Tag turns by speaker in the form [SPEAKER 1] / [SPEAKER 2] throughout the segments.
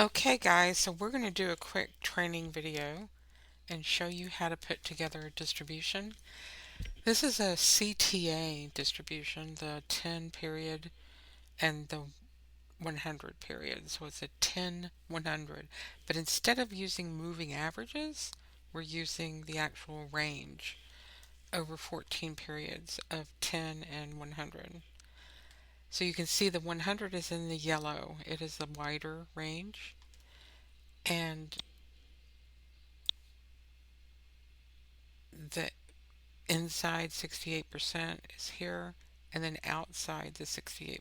[SPEAKER 1] Okay guys, so we're going to do a quick training video and show you how to put together a distribution. This is a CTA distribution, the 10 period and the 100 period. So it's a 10, 100. But instead of using moving averages, we're using the actual range over 14 periods of 10 and 100. So you can see the 100 is in the yellow. It is the wider range. And the inside 68% is here, and then outside the 68%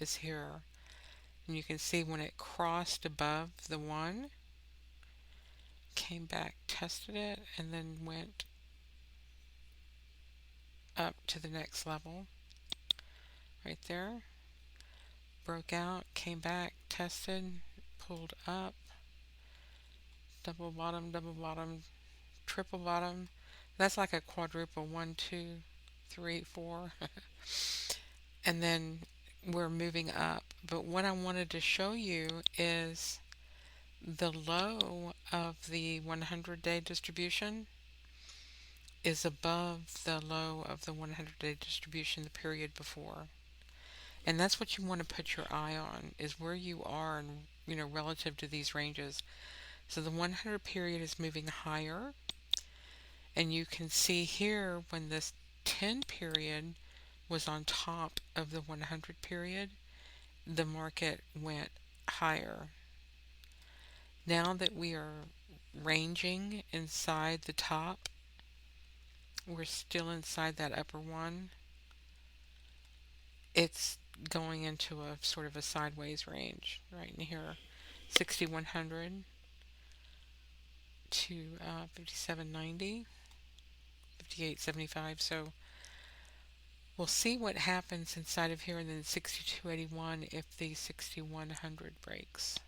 [SPEAKER 1] is here. And you can see when it crossed above the 1, came back, tested it, and then went up to the next level right there. Broke out, came back, tested, pulled up, double bottom, triple bottom. That's like a quadruple, 1, 2, 3, 4. And then we're moving up. But what I wanted to show you is the low of the 100-day distribution is above the low of the 100-day distribution the period before. And that's what you want to put your eye on, is where you are and relative to these ranges. So the 100 period is moving higher, and you can see here when this 10 period was on top of the 100 period, the market went higher. Now that we are ranging inside the top, we're still inside that upper one. It's going into a sort of a sideways range right in here, 6100 to 5790, 5875. So we'll see what happens inside of here, and then 6281 if the 6100 breaks.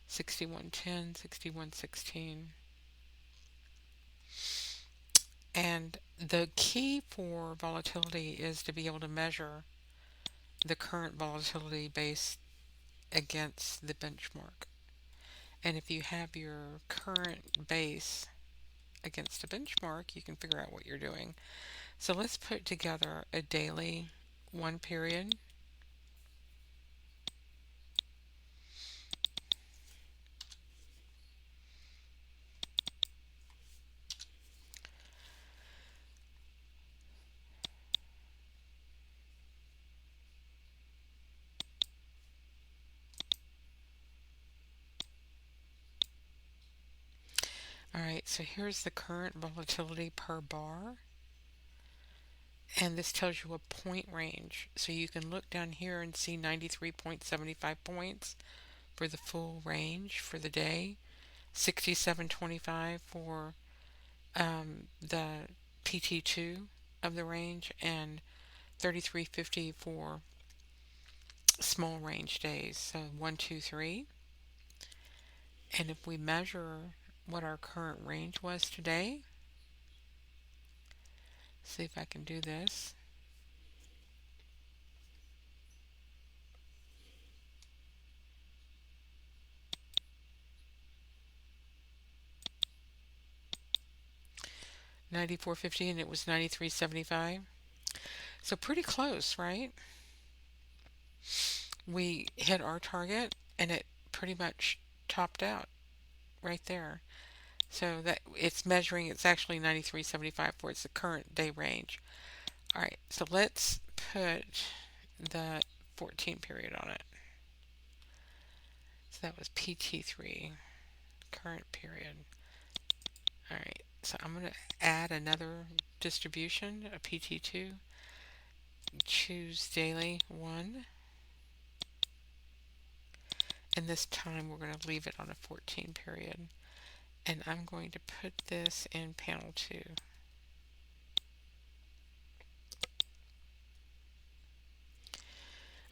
[SPEAKER 1] 6110, 6116. And the key for volatility is to be able to measure the current volatility based against the benchmark. And if you have your current base against a benchmark, you can figure out what you're doing. So let's put together a daily 1 period. Alright, so here's the current volatility per bar. And this tells you a point range. So you can look down here and see 93.75 points for the full range for the day, 67.25 for the PT2 of the range, and 33.50 for small range days. So 1, 2, 3. And if we measure what our current range was today, see if I can do this. $94.50, and it was $93.75. So pretty close, right? We hit our target and it pretty much topped out right there. So that it's measuring, it's actually 93.75 for it's the current day range. All right, so let's put the 14 period on it. So that was PT3, current period. All right, so I'm going to add another distribution, a PT2. Choose daily 1. And this time we're going to leave it on a 14 period. And I'm going to put this in panel 2.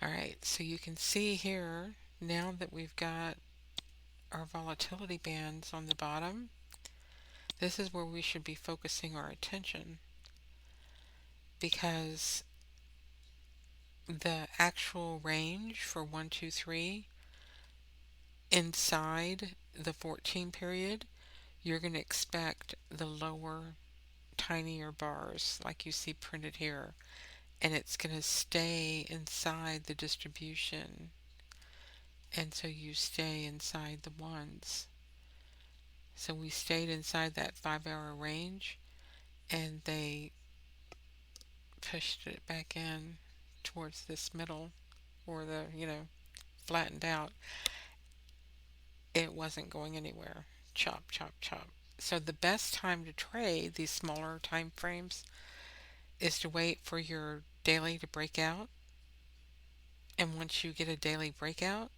[SPEAKER 1] Alright, so you can see here, now that we've got our volatility bands on the bottom, this is where we should be focusing our attention, because the actual range for 1, 2, 3 inside the 14 period, you're going to expect the lower, tinier bars like you see printed here, and it's going to stay inside the distribution, and so you stay inside the ones. So we stayed inside that 5 hour range, and they pushed it back in towards this middle, or the, flattened out. It wasn't going anywhere. Chop, chop, chop. So the best time to trade these smaller time frames is to wait for your daily to break out. And once you get a daily breakout,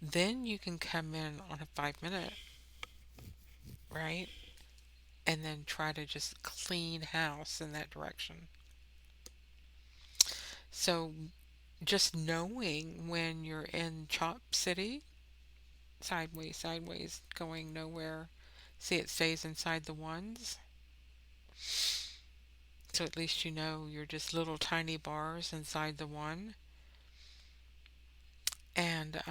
[SPEAKER 1] then you can come in on a 5 minute, right? And then try to just clean house in that direction. So just knowing when you're in chop city, sideways, sideways, going nowhere. See, it stays inside the ones. So at least you know you're just little tiny bars inside the one. And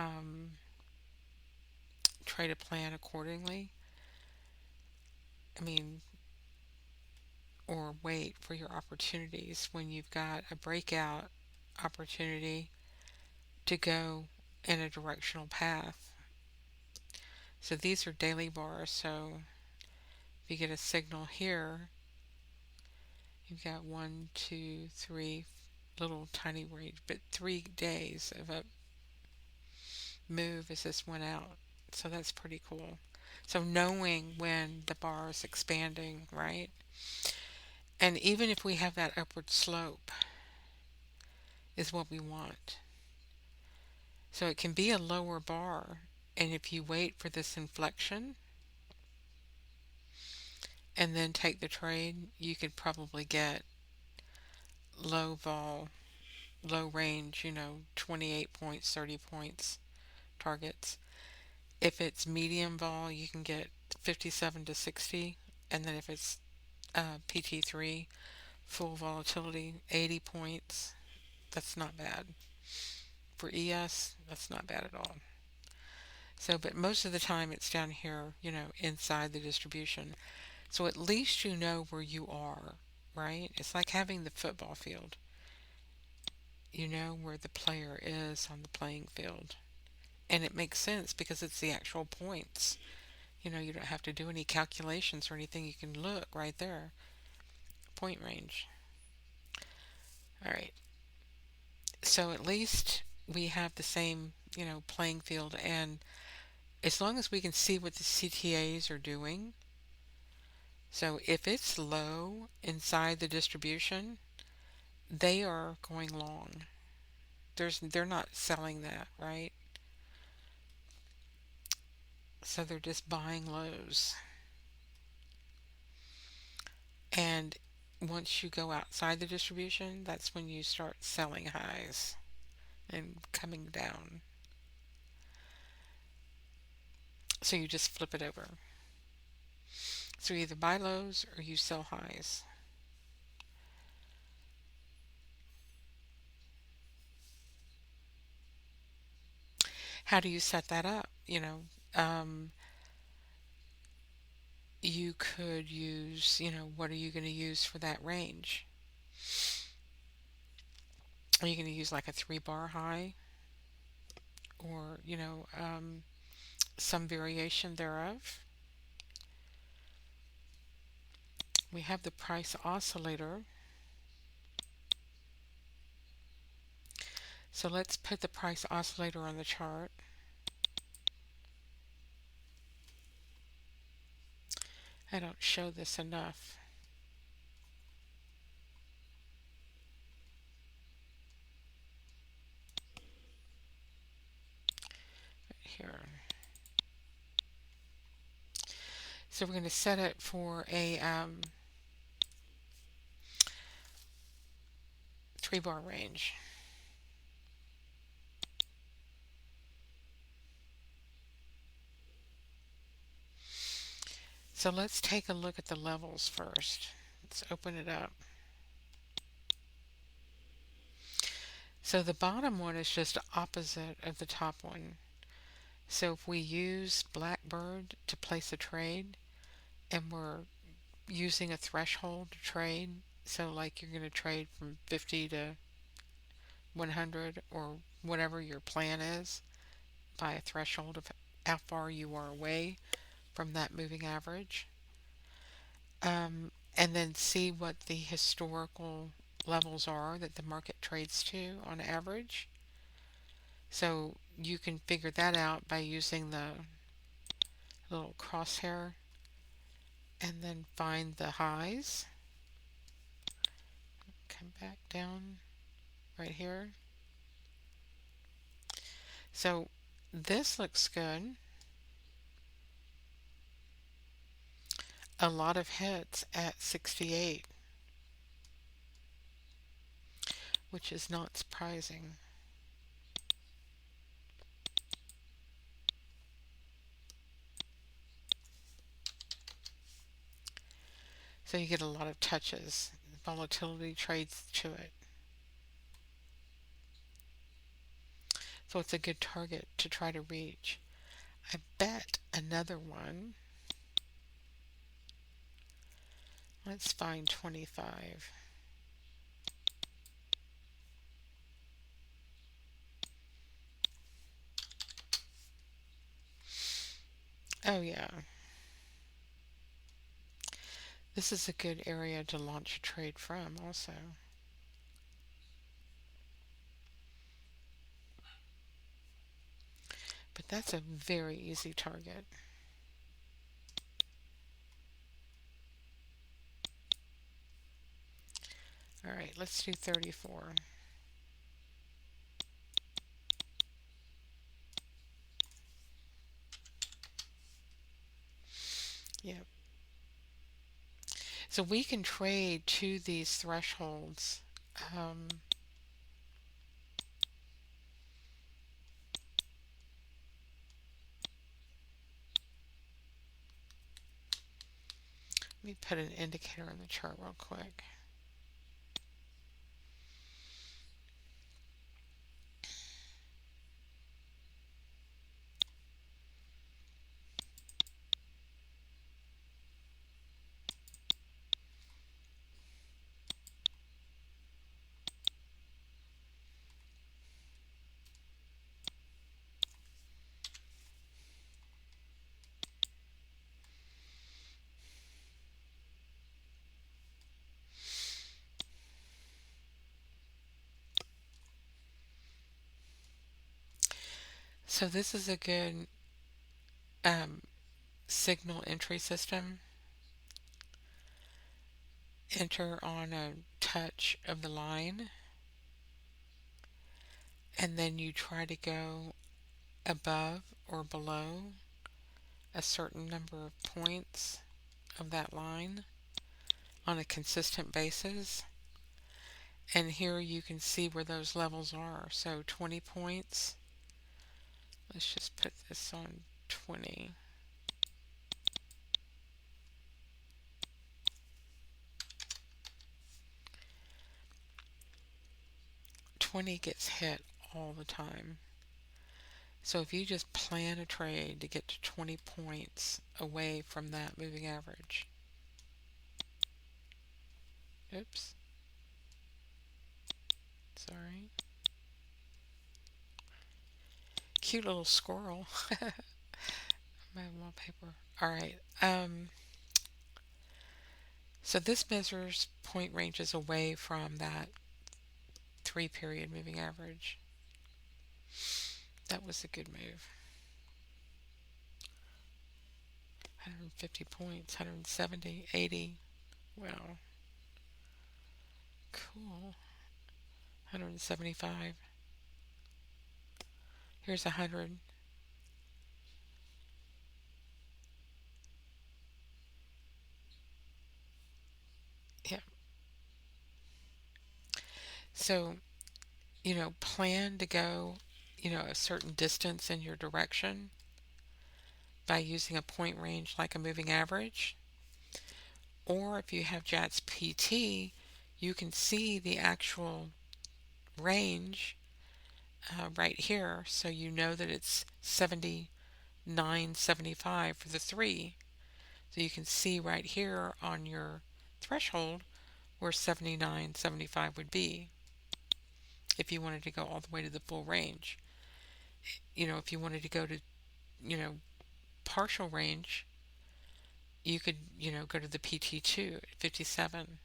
[SPEAKER 1] try to plan accordingly. I mean, or wait for your opportunities when you've got a breakout opportunity to go in a directional path. So these are daily bars. So if you get a signal here, you've got 1, 2, 3 little tiny range, but 3 days of a move as this went out. So that's pretty cool. So knowing when the bar is expanding, right? And even if we have that upward slope is what we want. So it can be a lower bar, and if you wait for this inflection and then take the trade, you could probably get low vol, low range, 28 points, 30 points targets. If it's medium vol, you can get 57 to 60, and then if it's PT3 full volatility, 80 points. That's not bad. For ES, that's not bad at all. So, but most of the time it's down here, inside the distribution. So at least you know where you are, right? It's like having the football field. You know where the player is on the playing field. And it makes sense because it's the actual points. You don't have to do any calculations or anything. You can look right there. Point range. All right. So at least we have the same, playing field. And as long as we can see what the CTAs are doing, so if it's low inside the distribution, they are going long. They're not selling that, right? So they're just buying lows. And once you go outside the distribution, that's when you start selling highs and coming down. So you just flip it over. So you either buy lows or you sell highs. How do you set that up? You could use, what are you going to use for that range? Are you going to use like a 3 bar high or, some variation thereof? We have the price oscillator. So let's put the price oscillator on the chart. I don't show this enough. Here. So we're going to set it for a 3 bar range. So let's take a look at the levels first. Let's open it up. So the bottom one is just opposite of the top one. So if we use Blackbird to place a trade and we're using a threshold to trade, so like you're going to trade from 50 to 100 or whatever your plan is by a threshold of how far you are away from that moving average, and then see what the historical levels are that the market trades to on average. So you can figure that out by using the little crosshair and then find the highs. Come back down right here. So this looks good. A lot of hits at 68, which is not surprising. So you get a lot of touches. Volatility trades to it. So it's a good target to try to reach. I bet another one. Let's find 25. Oh yeah. This is a good area to launch a trade from also. But that's a very easy target. Alright, let's do 34. Yep. So we can trade to these thresholds. Um, Let me put an indicator on the chart real quick. So this is a good um, signal entry system. Enter on a touch of the line, and then you try to go above or below a certain number of points of that line on a consistent basis. And here you can see where those levels are. So 20 points. Let's just put this on 20. 20 gets hit all the time. So if you just plan a trade to get to 20 points away from that moving average. Oops. Sorry. Cute little squirrel. My wallpaper. Alright. So this measures point ranges away from that 3-period moving average. That was a good move. 150 points, 170, 80. Wow. Cool. 175. Here's 100. Yeah. So, plan to go, a certain distance in your direction by using a point range like a moving average. Or if you have JATS PT, you can see the actual range right here, so you know that it's 79.75 for the 3. So you can see right here on your threshold where 79.75 would be if you wanted to go all the way to the full range. If you wanted to go to, you know, partial range, you could, go to the PT2 at 57.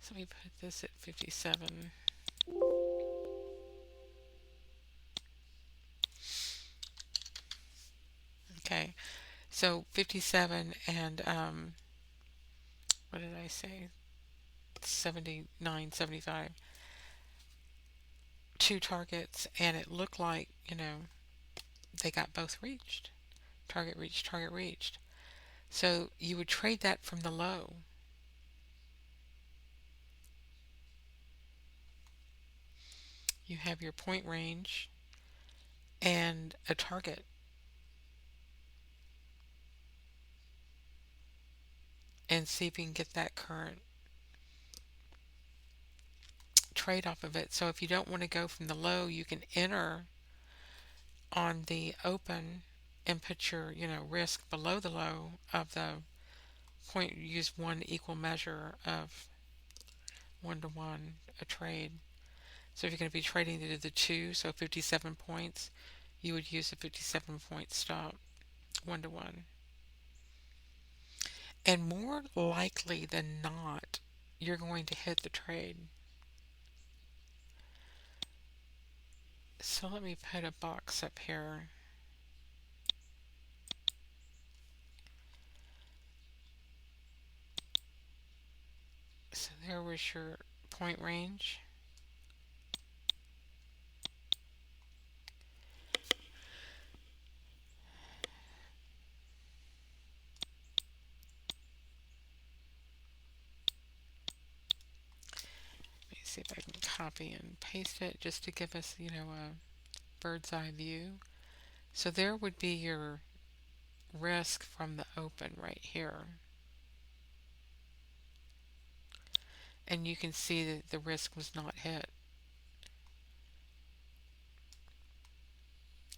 [SPEAKER 1] So let me put this at 57. Okay, so 57 and what did I say? 79.75. Two targets, and it looked like, they got both reached. Target reached, target reached. So you would trade that from the low. You have your point range and a target, and see if you can get that current trade off of it. So if you don't want to go from the low, you can enter on the open and put your, risk below the low of the point. Use one equal measure of 1 to 1 a trade. So if you're going to be trading to the 2, so 57 points, you would use a 57-point stop, 1 to 1. And more likely than not, you're going to hit the trade. So let me put a box up here. So there was your point range. Let me see if I can copy and paste it just to give us, a bird's eye view. So there would be your risk from the open right here. And you can see that the risk was not hit.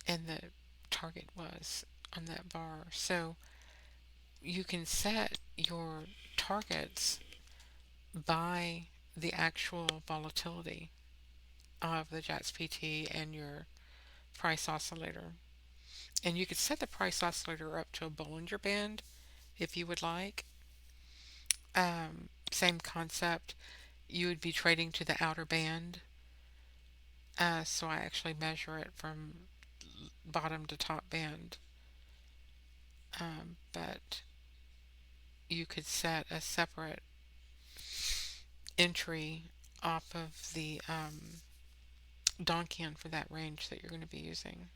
[SPEAKER 1] And the target was on that bar. So you can set your targets by the actual volatility of the JATS PT and your price oscillator. And you could set the price oscillator up to a Bollinger Band if you would like. Same concept. You would be trading to the outer band. So I actually measure it from bottom to top band. But you could set a separate entry off of the Donchian for that range that you're going to be using,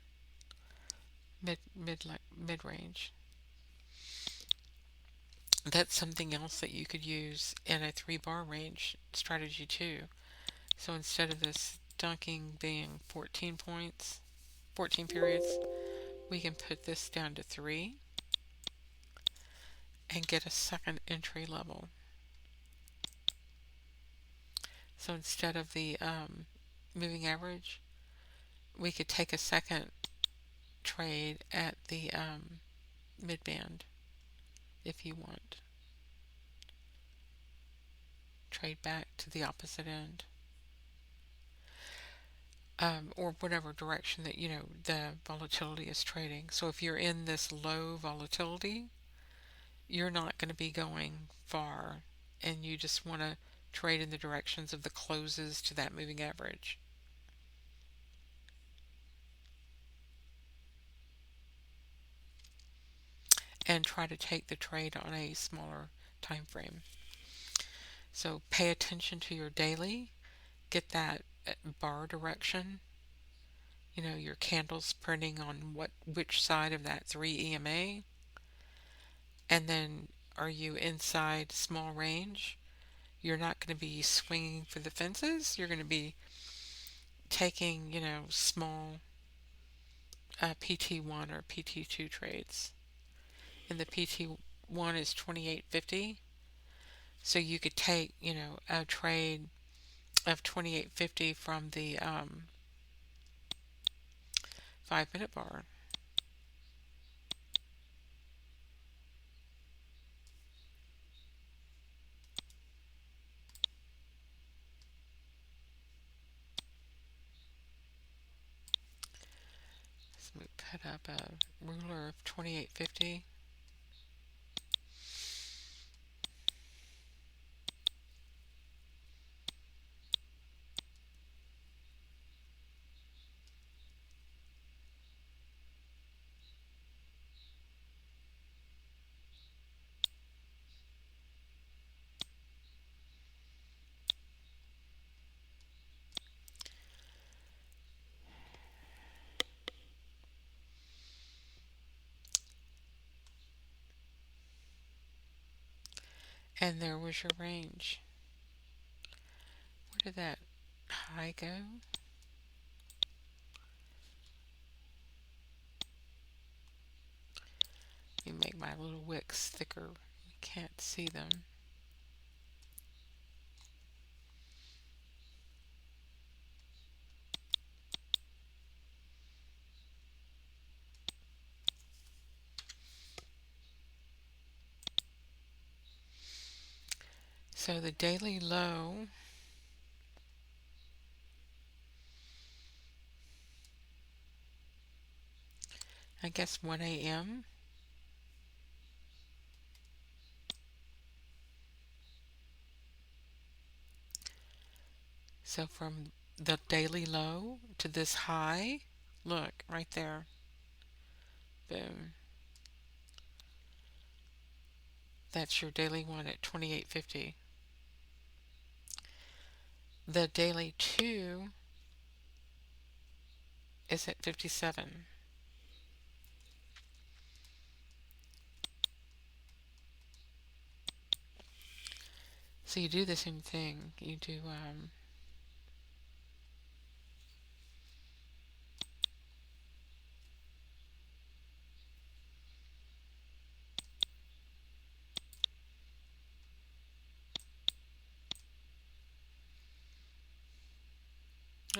[SPEAKER 1] mid range. That's something else that you could use in a 3-bar range strategy too. So instead of this dunking being 14 points, 14 periods, we can put this down to 3 and get a second entry level. So instead of the moving average, we could take a second trade at the mid band if you want. Trade back to the opposite end. Or whatever direction that the volatility is trading. So if you're in this low volatility, you're not going to be going far, and you just want to trade in the directions of the closes to that moving average. And try to take the trade on a smaller time frame. So pay attention to your daily, get that bar direction, your candles printing on which side of that 3 EMA, and then are you inside small range? You're not going to be swinging for the fences. You're going to be taking, small PT1 or PT2 trades. And the PT1 is 28.50. So you could take, a trade of 28.50 from the 5 minute bar. So we put up a ruler of 28.50. And there was your range. Where did that high go? Let me make my little wicks thicker. You can't see them. So the daily low, I guess 1 a.m. So from the daily low to this high, look right there. Boom. That's your daily one at 28.50. The daily two is at 57. So you do the same thing. You do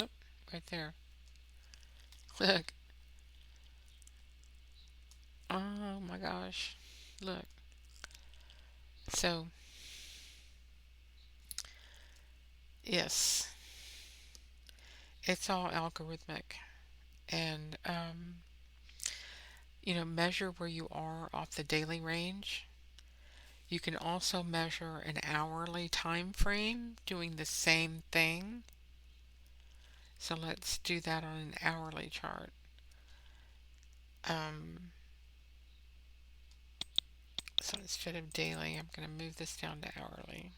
[SPEAKER 1] oh, right there. Look. Oh my gosh. Look. So, yes, it's all algorithmic. And measure where you are off the daily range. You can also measure an hourly time frame doing the same thing. So let's do that on an hourly chart. Um, so instead of daily, I'm going to move this down to hourly.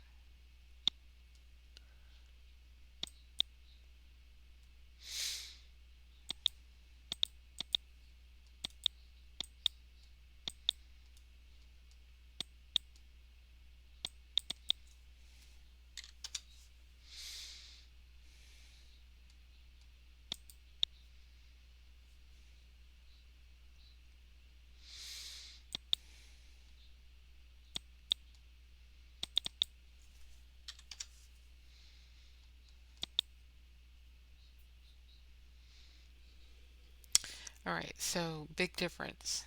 [SPEAKER 1] All right, so big difference.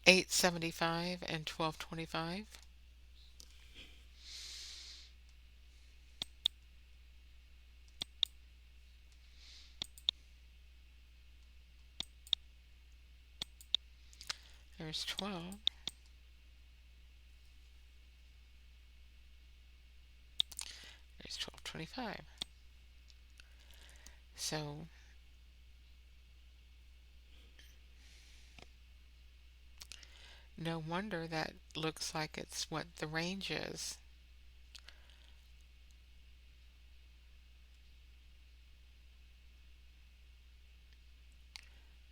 [SPEAKER 1] 8.75 and 12.25. There's 12. There's 12.25. So no wonder that looks like it's what the range is.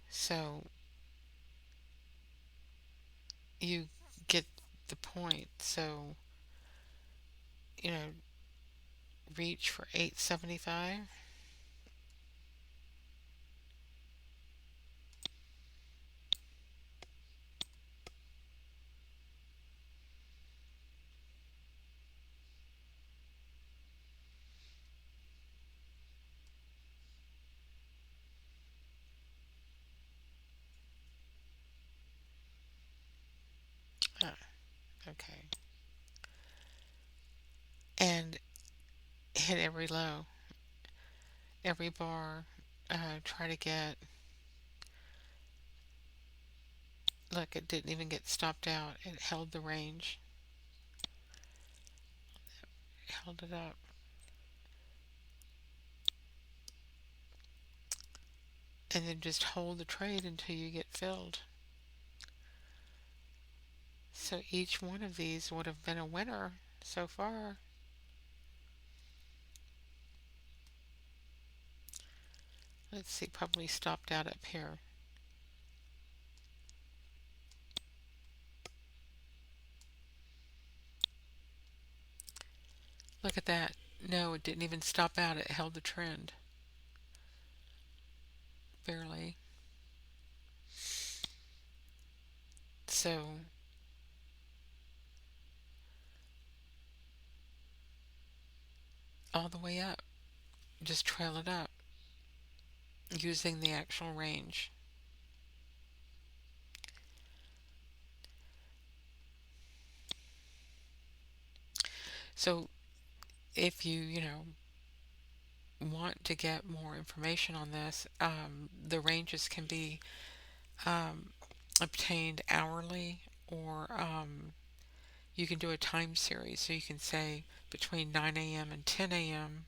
[SPEAKER 1] So you get the point. So, you know, reach for 8.75. Huh, okay. And hit every low, every bar. Try to get. Look, it didn't even get stopped out. It held the range, held it up. And then just hold the trade until you get filled. So each one of these would have been a winner so far. Let's see, probably stopped out up here. Look at that. No, it didn't even stop out. It held the trend. Barely. So all the way up. Just trail it up using the actual range. So if you want to get more information on this, the ranges can be um, obtained hourly, or you can do a time series. So you can say between 9 a.m. and 10 a.m.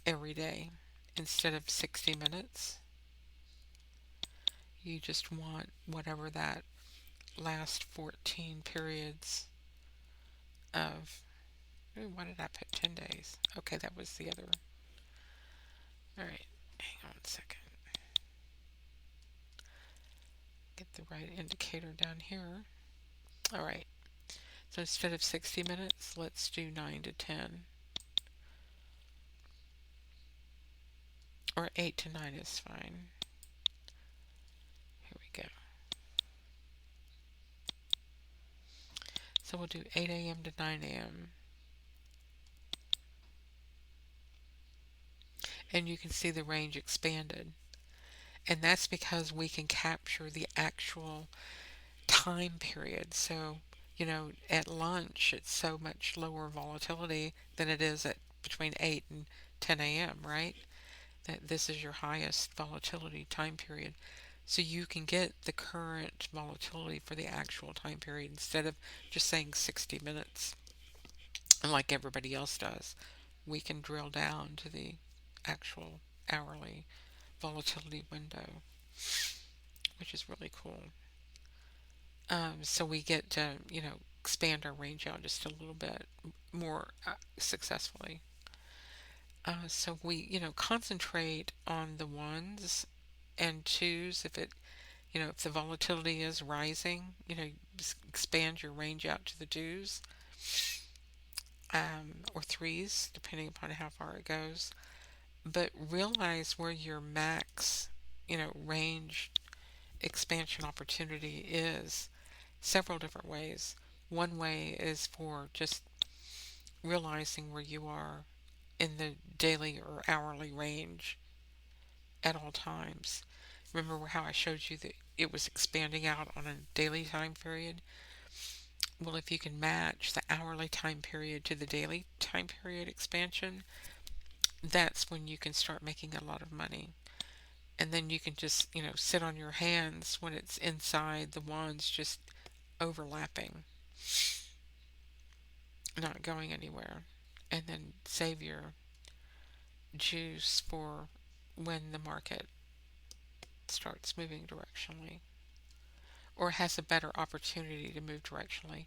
[SPEAKER 1] every day instead of 60 minutes. You just want whatever that last 14 periods of. Ooh, why did I put 10 days? Okay, that was the other. All right, hang on a second. Get the right indicator down here. All right, so instead of 60 minutes, let's do 9 to 10. Or 8 to 9 is fine. Here we go. So we'll do 8 a.m. to 9 a.m. And you can see the range expanded. And that's because we can capture the actual time period. So, at lunch, it's so much lower volatility than it is at between 8 and 10 a.m., right? That this is your highest volatility time period. So you can get the current volatility for the actual time period instead of just saying 60 minutes, and like everybody else does. We can drill down to the actual hourly volatility window, which is really cool. So we get to, expand our range out just a little bit more successfully. So we, concentrate on the ones and twos. If the volatility is rising, expand your range out to the twos, or threes, depending upon how far it goes. But realize where your max, range expansion opportunity is several different ways. One way is for just realizing where you are in the daily or hourly range at all times. Remember how I showed you that it was expanding out on a daily time period? Well, if you can match the hourly time period to the daily time period expansion, that's when you can start making a lot of money. And then you can just, sit on your hands when it's inside the ones, just overlapping, not going anywhere. And then save your juice for when the market starts moving directionally or has a better opportunity to move directionally.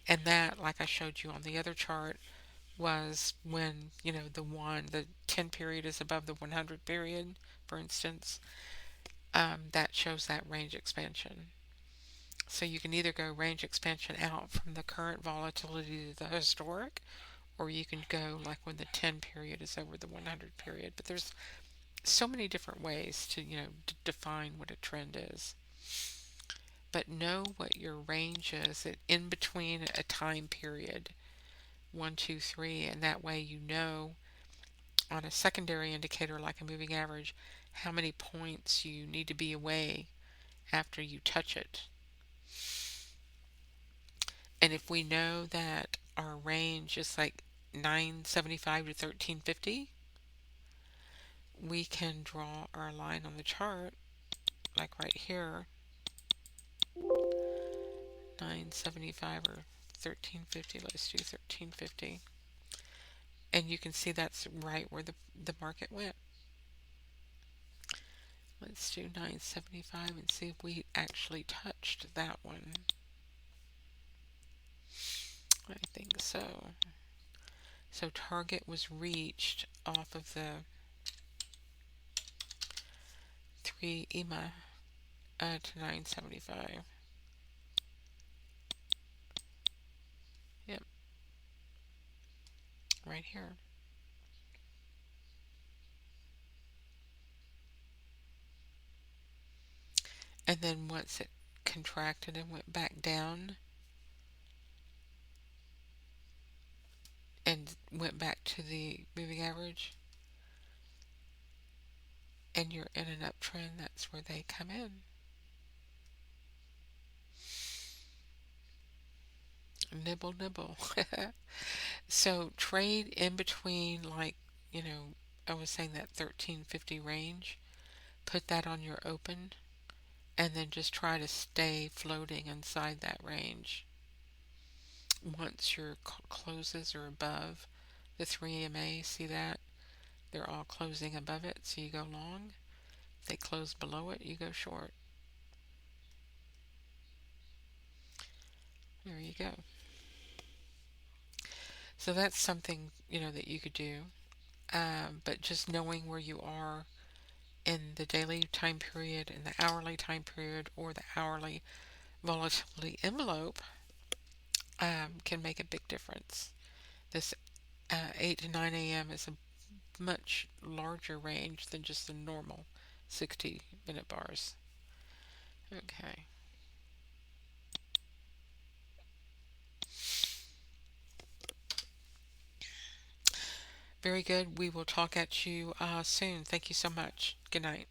[SPEAKER 1] And that, like I showed you on the other chart, was when, the 10 period is above the 100 period, for instance. That shows that range expansion. So you can either go range expansion out from the current volatility to the historic, or you can go like when the 10 period is over the 100 period. But there's so many different ways to, define what a trend is. But know what your range is in between a time period, 1, 2, 3, and that way you know on a secondary indicator like a moving average how many points you need to be away after you touch it. And if we know that our range is like 975 to 1350, we can draw our line on the chart, like right here, 975 or 1350. Let's do 1350. And you can see that's right where the market went. Let's do 975 and see if we actually touched that one. I think so. So target was reached off of the 3 EMA to 975. Yep, right here. And then once it contracted and went back down and went back to the moving average, and you're in an uptrend, that's where they come in. Nibble, nibble. So trade in between, like, you know, I was saying that 1350 range. Put that on your open, and then just try to stay floating inside that range. Once your closes are above the 3 EMA, see that? They're all closing above it, so you go long. If they close below it, you go short. There you go. So that's something, that you could do. But just knowing where you are in the daily time period, in the hourly time period, or the hourly volatility envelope can make a big difference. This 8 to 9 a.m. is a much larger range than just the normal 60-minute bars. Okay. Very good. We will talk at you soon. Thank you so much. Good night.